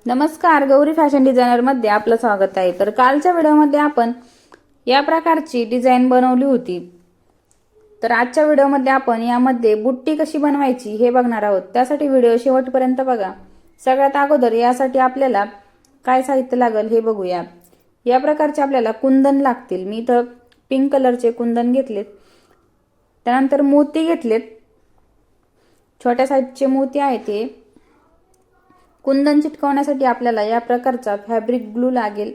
नमस्कार, Gauri fashion designer मध्ये आपलं स्वागत आहे। तर कालच्या व्हिडिओमध्ये आपण या प्रकारची डिझाइन बनवली होती। तर आजच्या व्हिडिओमध्ये आपण यामध्ये बुट्टी कशी बनवायची हे बघणार आहोत। त्यासाठी व्हिडिओ शेवटपर्यंत बघा। सगळ्यात अगोदर यासाठी आपल्याला काय साहित्य लागेल हे बघूया। या प्रकारचे आपल्याला कुंदन लागतील। मी इथं पिंक कलरचे कुंदन घेतलेत। त्यानंतर मोती घेतलेत, छोट्या साईजचे मोती आहेत ते। कुंदन चिटकवण्यासाठी आपल्याला या प्रकारचा फॅब्रिक ग्लू लागेल।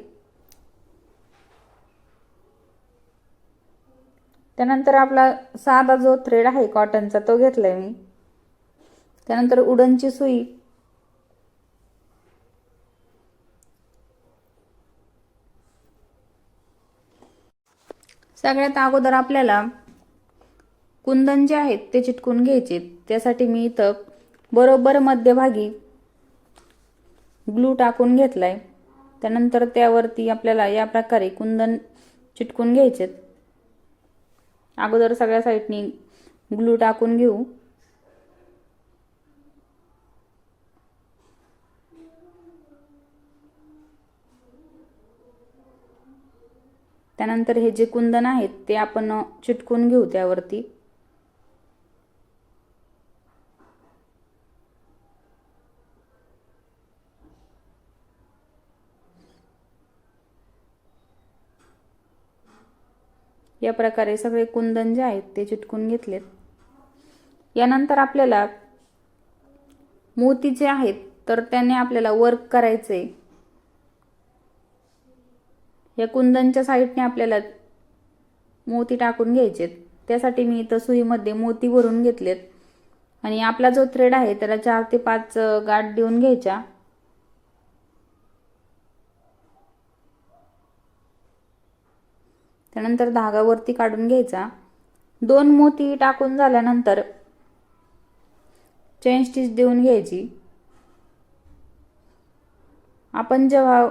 त्यानंतर आपला साधा जो थ्रेड आहे कॉटनचा तो घेतलाय मी। त्यानंतर उडनची सुई, सगळ्यात अगोदर आपल्याला कुंदन जे आहेत ते चिटकून घ्यायचे। त्यासाठी मी इथं बरोबर मध्यभागी ग्लू टाकून घेतलाय। त्यानंतर त्यावरती आपल्याला या प्रकारे कुंदन चिटकून घ्यायचे। अगोदर सगळ्या साइडनी ग्लू टाकून घेऊ। त्यानंतर हे जे कुंदन आहेत ते आपण चिटकून घेऊ त्यावरती। या प्रकारे सगळे कुंदन जे आहेत ते चिटकून घेतलेत। यानंतर आपल्याला मोती जे आहेत तर त्याने आपल्याला वर्क करायचे। या कुंदनच्या साइडने आपल्याला मोती टाकून घ्यायचे। त्यासाठी मी इथं सुईमध्ये मोती भरून घेतलेत आणि आपला जो थ्रेड आहे त्याला 4 ते 5 गाठ देऊन घ्यायच्या। त्यानंतर धागा वरती काढून घ्यायचा। 2 मोती टाकून झाल्यानंतर चेन स्टिच देऊन घ्यायची। आपण जेव्हा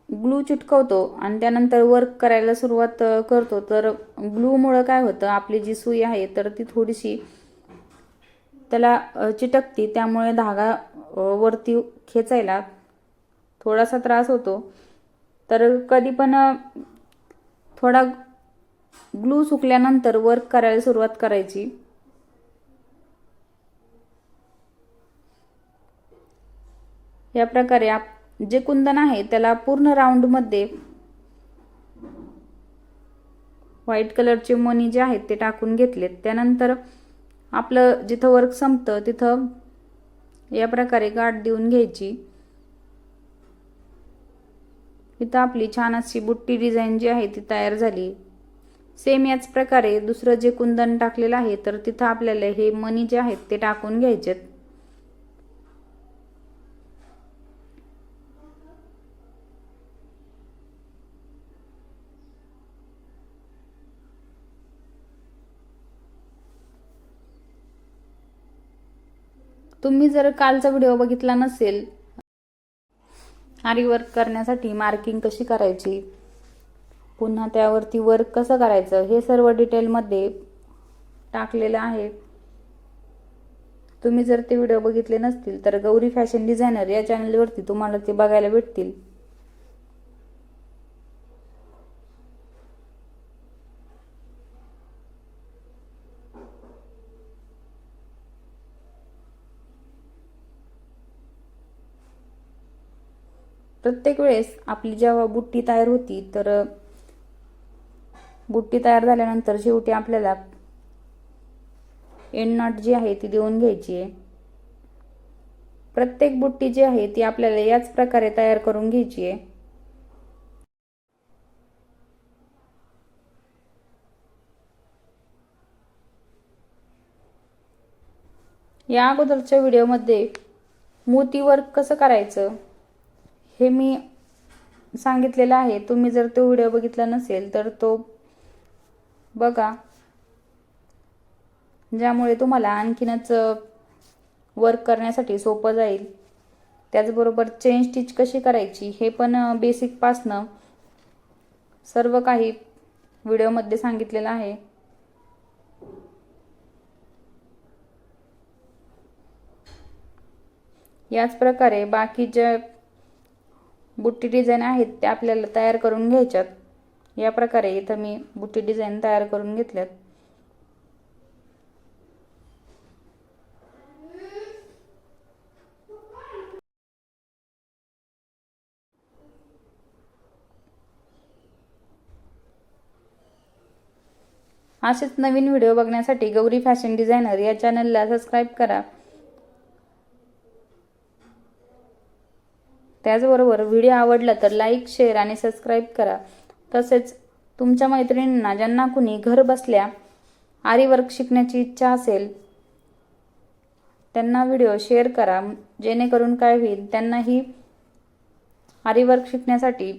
ग्लू चिटकवतो आणि त्यानंतर वर्क करायला सुरुवात करतो तर ग्लू मुळे काय होतं, आपली जी सुई आहे तर ती थोडीशी त्याला चिटकती। त्यामुळे धागा वरती खेचायला थोडासा त्रास होतो। तर कधी पण थोडा ग्लू सुकल्यानंतर वर्क करायला सुरुवात करायची। या प्रकारे जे कुंदन आहे त्याला पूर्ण राऊंड मध्ये व्हाईट कलरचे मणी जे आहेत ते टाकून घेतलेत। त्यानंतर आपलं जिथं वर्क संपतं तिथं या प्रकारे गाठ देऊन घ्यायची। इथं आपली छान अशी बुट्टी डिझाइन जी आहे ती तयार झाली। सेम याच प्रकारे दुसरं जे कुंदन टाकलेलं आहे तर तिथं आपल्याला हे मणी जे आहेत ते टाकून घ्यायचेत। तुम्ही जर कालचा व्हिडिओ बघितला नसेल, आरी वर्क करण्यासाठी मार्किंग कशी करायची, पुन्हा त्यावरती वर्क कसं करायचं हे सर्व डिटेल मध्ये टाकलेलं आहे। तुम्ही जर ते व्हिडिओ बघितले नसतील तर गौरी फॅशन डिझायनर या चॅनलवरती तुम्हाला ते बघायला भेटतील। प्रत्येक वेळेस आपली जेव्हा बुट्टी तयार होती तर बुट्टी तयार झाल्यानंतर शेवटी आपल्याला एंड नॉट जी आहे ती देऊन घ्यायची आहे। प्रत्येक बुट्टी जी आहे ती आपल्याला याच प्रकारे तयार करून घ्यायची आहे। या अगोदरच्या व्हिडिओमध्ये मोती वर्क कसं करायचं हे मी सांगितलेलं आहे। तुम्ही जर तो व्हिडिओ बघितला नसेल तर तो बघा, ज्यामुळे तुम्हाला आणखीनच वर्क करण्यासाठी सोपं जाईल। त्याचबरोबर चेन स्टिच कशी करायची हे पण बेसिक पासनं सर्व काही व्हिडिओमध्ये सांगितलेलं आहे। याच प्रकारे बाकीच्या बुट्टी डिझाईन आहेत त्या आपल्याला तयार करून घ्यायच्यात। या प्रकारे इथं मी बुट्टी डिझाईन तयार करून घेतल्यात। असेच नवीन व्हिडिओ बघण्यासाठी गौरी फॅशन डिझायनर या चॅनलला सबस्क्राईब करा। त्याचबरोबर व्हिडिओ आवडला तर लाईक, शेअर आणि सबस्क्राईब करा। तसेच तुमच्या मैत्रिणींना ज्यांना कुणी घर बसल्या आरी वर्क शिकण्याची इच्छा असेल त्यांना व्हिडिओ शेअर करा, जेणेकरून काय होईल त्यांनाही आरी वर्क शिकण्यासाठी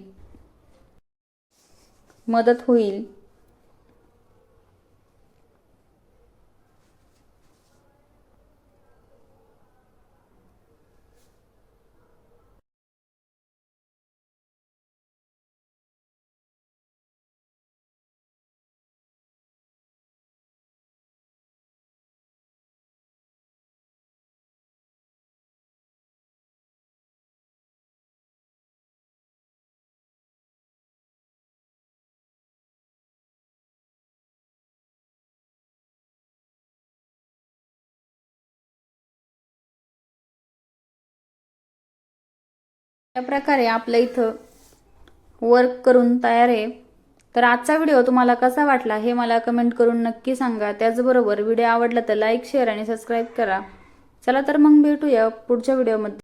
मदत होईल। या प्रकारे आपल्या इथं वर्क करून तयार आहे। तर आजचा व्हिडिओ तुम्हाला कसा वाटला हे मला कमेंट करून नक्की सांगा। त्याचबरोबर व्हिडिओ आवडला तर लाईक, शेअर आणि सबस्क्राईब करा। चला तर मग भेटूया पुढच्या व्हिडिओमध्ये।